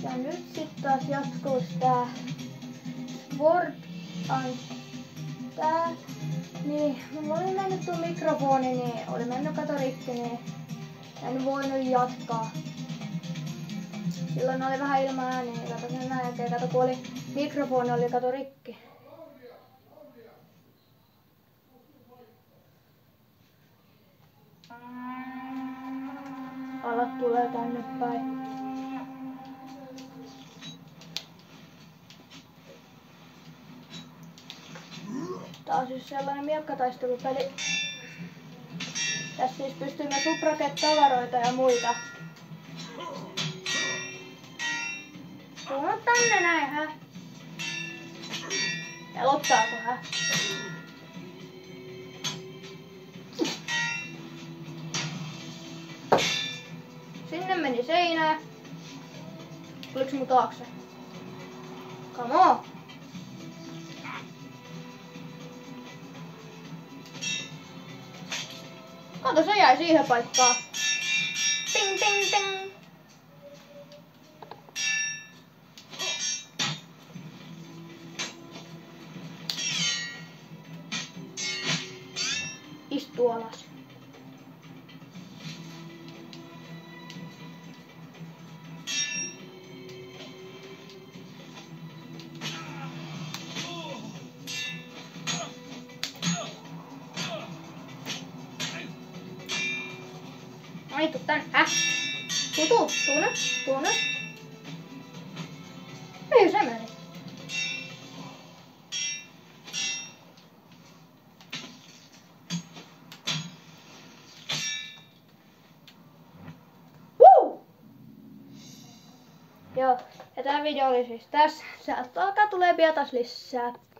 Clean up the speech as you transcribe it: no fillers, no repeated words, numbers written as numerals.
Ja nyt sitten taas jatkuu tää Sword and tää. Niin, mulla oli mennyt tuo mikrofoni, niin oli mennyt kato rikki, niin en voinut jatkaa. Silloin oli vähän ilman ääniä, niin kato sen jälkeen, kato kun oli mikrofoni oli kato rikki. Alat tulee tänne päin. Tää on siis sellainen miekkataistelupeli. Tässä siis pystyy myös supraket-tavaroita ja muita. Tulla tänne näin, hä? Pelottaako, hä? Sinne meni seinää. Tuliks mun taakse? Come on! Kato, se jäi siihen paikkaan. Ting, ting, ting. Istu alas. Ai, tuu tänne. Tuu nyt. Mihin se meni? Joo, ja tää video oli siis tässä. Sieltä alkaa tulee pian taas lisää.